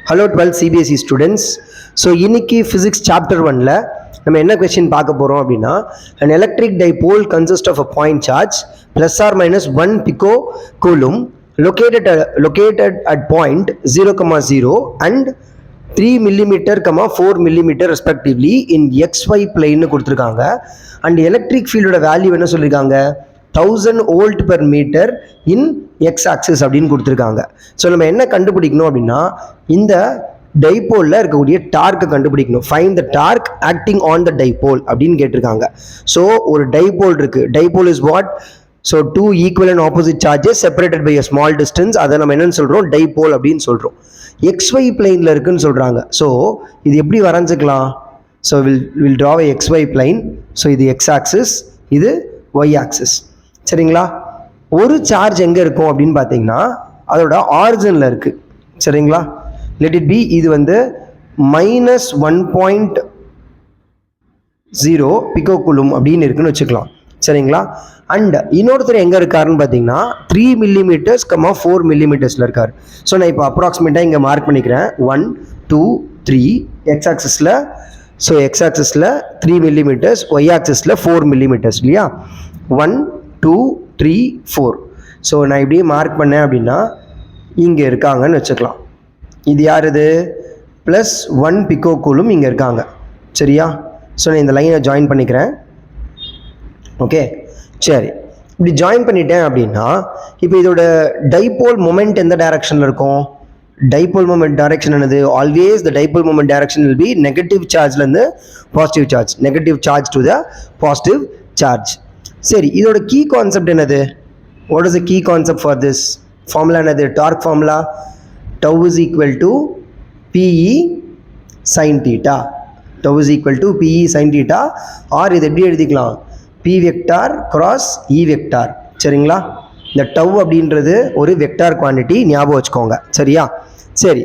Hello 12 CBSE students. So இன்னைக்கு physics chapter 1ல நம்ம என்ன question பார்க்க போறோம் அப்படின்னா an electric dipole consists of a point charge plus or minus 1 picocoulomb located at point 0, and 3 millimeter, 4 millimeter respectively in xy plane கொடுத்திருக்காங்க. and electric field ஓட value என்ன சொல்லிருக்காங்க 1000 volt per meter in x axis அப்படின்னு கொடுத்துருக்காங்க. So நம்ம என்ன கண்டுபிடிக்கணும் அப்படின்னா இந்த டைபோலில் இருக்கக்கூடிய டார்க்கை கண்டுபிடிக்கணும். Find the torque acting on the dipole அப்படின்னு கேட்டிருக்காங்க. ஸோ ஒரு டைபோல் இருக்கு. Dipole is what? So two equal and opposite charges separated by a small distance. அதை நம்ம என்னன்னு சொல்கிறோம்? டைபோல் அப்படின்னு சொல்கிறோம். XY பிளைனில் இருக்குன்னு சொல்கிறாங்க. ஸோ இது எப்படி வரைஞ்சிக்கலாம்? So will draw a XY plane. So இது x ஆக்சிஸ், இது y ஆக்சிஸ். சரிங்களா? ஒரு சார்ஜ் எங்கே இருக்கும் அப்படின்னு பார்த்தீங்கன்னா அதோட ஆரிஜினில் இருக்குது. சரிங்களா? லெட் இட் பி இது வந்து -1.0 பிகோகுலும் அப்படின்னு இருக்குன்னு வச்சுக்கலாம். சரிங்களா? அண்ட் இன்னொருத்தர் எங்கே இருக்காருன்னு பார்த்தீங்கன்னா 3 millimeters, 4 millimeters இருக்கார். ஸோ நான் இப்போ அப்ராக்சிமேட்டாக இங்கே மார்க் பண்ணிக்கிறேன். 1, 2, 3 எக்ஸ் ஆக்சிஸில். ஸோ எக்ஸ் ஆக்சிஸில் 3 millimeters, ஒய் ஆக்சிஸில் 4 millimeters இல்லையா? 1, 2, 3, 4. ஸோ நான் இப்படியே மார்க் பண்ணேன் அப்படின்னா இங்கே இருக்காங்கன்னு வச்சுக்கலாம். இது யார்? இது +1 பிகோகூலும் இங்கே இருக்காங்க. சரியா? ஸோ நான் இந்த லைனை ஜாயின் பண்ணிக்கிறேன். ஓகே, சரி. இப்படி ஜாயின் பண்ணிட்டேன் அப்படின்னா இப்போ இதோட டைபோல் மொமெண்ட் எந்த டைரக்ஷனில் இருக்கும்? டைபோல் மொமெண்ட் டைரக்ஷன் என்னது? Always the dipole moment direction will be negative சார்ஜ்லேருந்து positive charge, negative charge to the positive charge. சரி, இதோட கீ கான்செப்ட் என்னது? What is the key concept for this? Formula என்னது? Torque formula tau is equal to PE sin theta. tau is equal to PE sin theta, or இது எப்படி எழுதிக்கலாம்? P vector cross E vector. சரிங்களா? இந்த tau அப்படின்றது ஒரு vector quantity, ஞாபகம் வச்சுக்கோங்க. சரியா? சரி,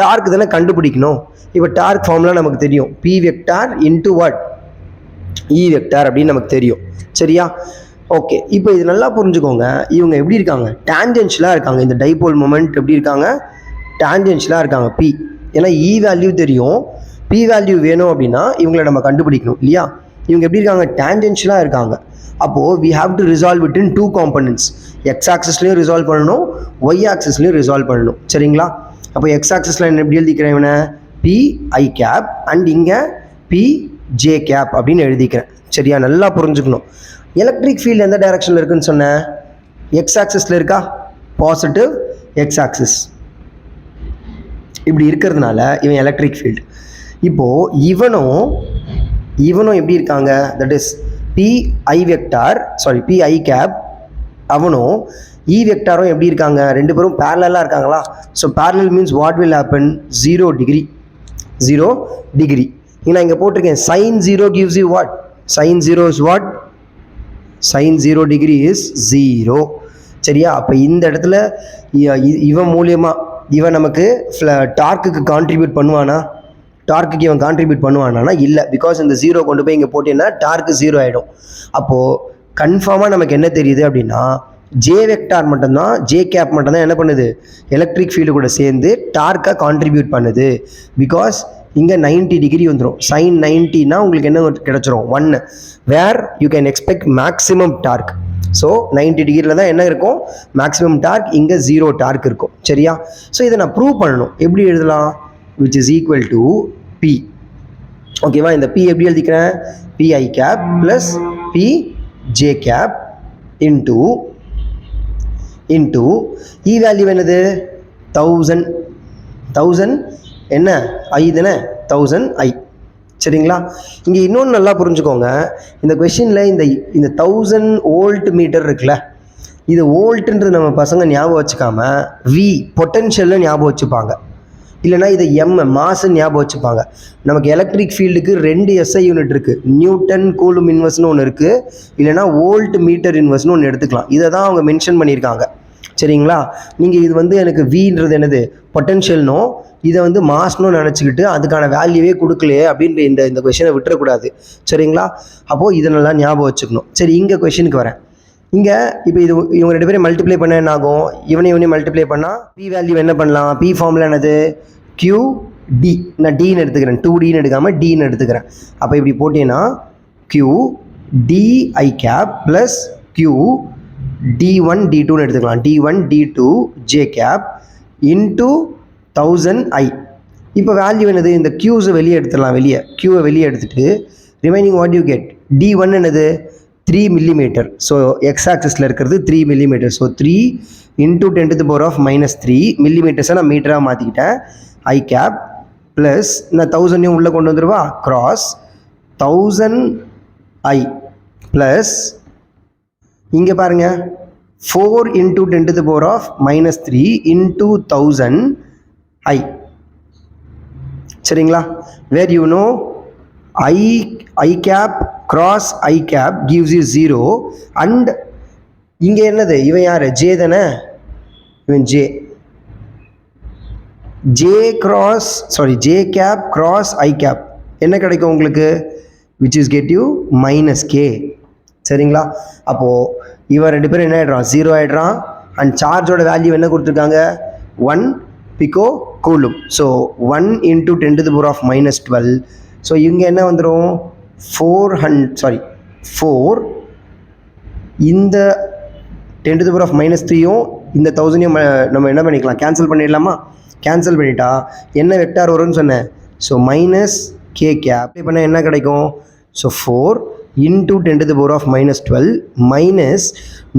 டார்க் தானே கண்டுபிடிக்கணும். இப்போ டார்க் ஃபார்முலா நமக்கு தெரியும். P vector into what? E vector அப்படின்னு நமக்கு தெரியும். சரியா? ஓகே, இப்போ இது நல்லா புரிஞ்சுக்கோங்க. இவங்க எப்படி இருக்காங்க? டான்ஜென்ஷியலாக இருக்காங்க. இந்த டைபோல் மொமெண்ட் எப்படி இருக்காங்க? டான்ஜென்ஷியலாக இருக்காங்க. P ஏன்னா E வேல்யூ தெரியும், P வேல்யூ வேணும் அப்படின்னா இவங்களை நம்ம கண்டுபிடிக்கணும் இல்லையா? இவங்க எப்படி இருக்காங்க? டான்ஜென்ஷியலாக இருக்காங்க. அப்போது we have to resolve it in 2 components. X ஆக்சிஸ்லையும் ரிசால்வ் பண்ணணும், ஒய் ஆக்சிஸ்லையும் ரிசால்வ் பண்ணணும். சரிங்களா? அப்போ எக்ஸ் ஆக்சிஸில் என்ன எப்படி எழுதிக்கிறேன்? இவனை PI கேப் அண்ட் இங்கே PJ கேப் அப்படின்னு எழுதிக்கிறேன். சரியா? நல்லா புரிஞ்சுக்கணும். எலக்ட்ரிக் ஃபீல்டு எந்த டைரக்ஷனில் இருக்குன்னு சொன்னேன்? எக்ஸ் ஆக்சிஸில் இருக்கா? Positive X axis. இப்படி இருக்கிறதுனால இவன் எலக்ட்ரிக் ஃபீல்டு. இப்போது இவனும் எப்படி இருக்காங்க? That is PI vector, sorry PI cap. அவனும் E வெக்டாரும் எப்படி இருக்காங்க? ரெண்டு பேரும் பேரலாக இருக்காங்களா? So parallel means what will happen? 0 degree. 0 degree. நான் இங்கே போட்டிருக்கேன் sin 0 gives you what? sin 0 is what? sin 0 degree is 0. சரியா? அப்போ இந்த இடத்துல இவன் மூலியமாக இவன் நமக்கு டார்க்குக்கு கான்ட்ரிபியூட் பண்ணுவானா? டார்க்குக்கு இவன் கான்ட்ரிபியூட் பண்ணுவானா? இல்லை. பிகாஸ் இந்த 0 கொண்டு போய் இங்கே போட்டீங்கன்னா டார்க்கு 0 ஆகிடும். அப்போது கன்ஃபார்மாக நமக்கு என்ன தெரியுது அப்படின்னா ஜே வெக்டார் மட்டும்தான், ஜே கேப் மட்டும்தான் என்ன பண்ணுது? எலக்ட்ரிக் ஃபீல்டு கூட சேர்ந்து டார்க்கை கான்ட்ரிபியூட் பண்ணுது. பிகாஸ் இங்கே 90 டிகிரி வந்துடும். sin 90னா உங்களுக்கு என்ன கிடச்சிரும்? 1, where you can expect maximum torque. So 90 டிகிரியில் தான் என்ன இருக்கும்? Maximum torque. இங்கே 0 டார்க் இருக்கும். சரியா? ஸோ இதை நான் ப்ரூவ் பண்ணணும். எப்படி எழுதலாம்? Which is equal to P. ஓகேவா? இந்த P எப்படி எழுதிக்கிறேன்? PI cap plus PJ cap into E value என்னது? 1000 என்ன? I தானே? 1000I. சரிங்களா? இங்கே இன்னொன்று நல்லா புரிஞ்சுக்கோங்க. இந்த கொஷினில் இந்த 1000 வோல்ட் மீட்டர் இருக்குல்ல, இது வோல்ட்டுன்றது நம்ம பசங்க ஞாபகம் வச்சுக்காம V பொட்டன்ஷியல்னு ஞாபகம் வச்சுப்பாங்க. இல்லைனா இதை M மாஸ்ன்னு ஞாபகம் வச்சுப்பாங்க. நமக்கு எலக்ட்ரிக் ஃபீல்டுக்கு 2 SI யூனிட் இருக்குது. நியூட்டன் கூலும் இன்வெர்ஸ்னு ஒன்று இருக்குது, இல்லைனா வோல்ட் மீட்டர் இன்வெர்ஸ்னு ஒன்று எடுத்துக்கலாம். இதை தான் அவங்க மென்ஷன் பண்ணியிருக்காங்க. சரிங்களா? நீங்கள் இது வந்து எனக்கு Vன்றது என்னது? பொட்டன்ஷியல்னோ இதை வந்து மாஸ்னோ நினச்சிக்கிட்டு அதுக்கான வேல்யூவே கொடுக்கலையே அப்படின்ற இந்த கொஷினை விட்டுறக்கூடாது. சரிங்களா? அப்போது இதை நல்லா ஞாபகம் வச்சுக்கணும். சரி, இங்கே கொஷினுக்கு வரேன். இங்கே இப்போ இவங்க 2 பேரும் மல்டிப்ளை பண்ண என்ன ஆகும்? இவனையும் மல்டிப்ளை பண்ணால் P வேல்யூ என்ன பண்ணலாம்? P ஃபார்முலா என்னது? QD, நான் Dன்னு எடுத்துக்கிறேன், 2Dன்னு எடுக்காமல் Dன்னு எடுத்துக்கிறேன். அப்போ இப்படி போட்டேன்னா QDi கேப் ப்ளஸ் QD1 D2ன்னு எடுத்துக்கலாம், D1 D2 J cap into 1000i. இப்போ வேல்யூ என்னது, இந்த Q's வெளியே எடுத்துடலாம், Qவை வெளியே எடுத்துட்டு remaining what you get, D1 என்னது 3 millimeter. ஸோ எக்ஸ் ஆக்சிஸில் இருக்கிறது 3 millimeter. So 3 into 10 to the power of minus 3 millimeters நான் மீட்டராக மாற்றிக்கிட்டேன். ஐ கேப் ப்ளஸ் நான் 1000 உள்ளே கொண்டு வந்துடுவா, க்ராஸ் 1000i ப்ளஸ் இங்கே பாருங்கள் 4 into 10 to the power of minus 3 into 1000i. சரிங்களா? Where you know I cap cross I cap gives you 0 and இங்கே என்னது, இவன் யார், J தானே, இவன் J cap cross I cap என்ன கிடைக்கும் உங்களுக்கு, which is get you minus k. சரிங்களா? அப்போது இவன் ரெண்டு பேரும் என்ன ஆகிடுறான், 0 ஆகிடுறான். அண்ட் சார்ஜோட வேல்யூ என்ன கொடுத்துருக்காங்க, 1 pico coulomb. So 1 into 10 to the power of minus 12. So இங்கே என்ன வந்துடும், 4 இந்த 10 to the power of minus 3யும் இந்த 1000யும் நம்ம என்ன பண்ணிக்கலாம், கேன்சல் பண்ணிடலாமா? கேன்சல் பண்ணிட்டா என்ன வெக்டார் வரும்னு சொன்னேன், so minus K cap. Apply பண்ணால் என்ன கிடைக்கும், so 4 into 10 to the power of minus 12 minus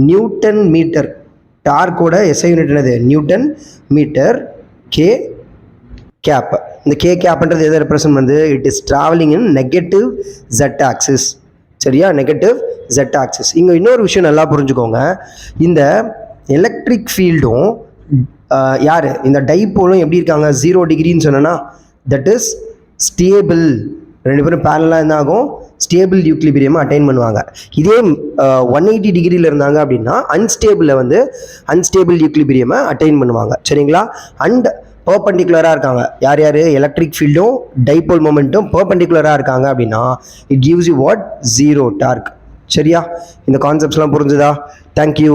newton metre, டார்க்கோட எஸ்ஐ யூனிட் என்னது, நியூட்டன் மீட்டர், கே கேப். இந்த கே கேப்ன்றது எதை ரெப்ரசன்ட் பண்ணுது, it is travelling in negative Z axis. சரியா, நெகட்டிவ் ஜெட் ஆக்சிஸ். இங்கே இன்னொரு விஷயம் நல்லா புரிஞ்சுக்கோங்க, இந்த எலக்ட்ரிக் ஃபீல்டும் யார், இந்த டைப்போலும் எப்படி இருக்காங்க, 0 டிகிரின்னு சொன்னேன்னா தட் இஸ் ஸ்டேபிள். ரெண்டு பேரும் பேரலாக என்ன ஆகும், ஸ்டேபிள் யூக்லிபிரியம் அட்டைன் பண்ணுவாங்க. இதே 180 டிகிரியில் இருந்தாங்க அப்படின்னா அன்ஸ்டேபிள் யூக்லிபிரியமை அட்டைன் பண்ணுவாங்க. சரிங்களா? அண்ட் பர்பண்டிகுலராக இருக்காங்க, யார் எலக்ட்ரிக் ஃபீல்டும் டைபோல் மொமெண்ட்டும் பர்பண்டிகுலராக இருக்காங்க அப்படின்னா it gives you what, 0 torque. சரியா? இந்த கான்செப்ட்ஸ்லாம் புரிஞ்சுதா? தேங்க்யூ.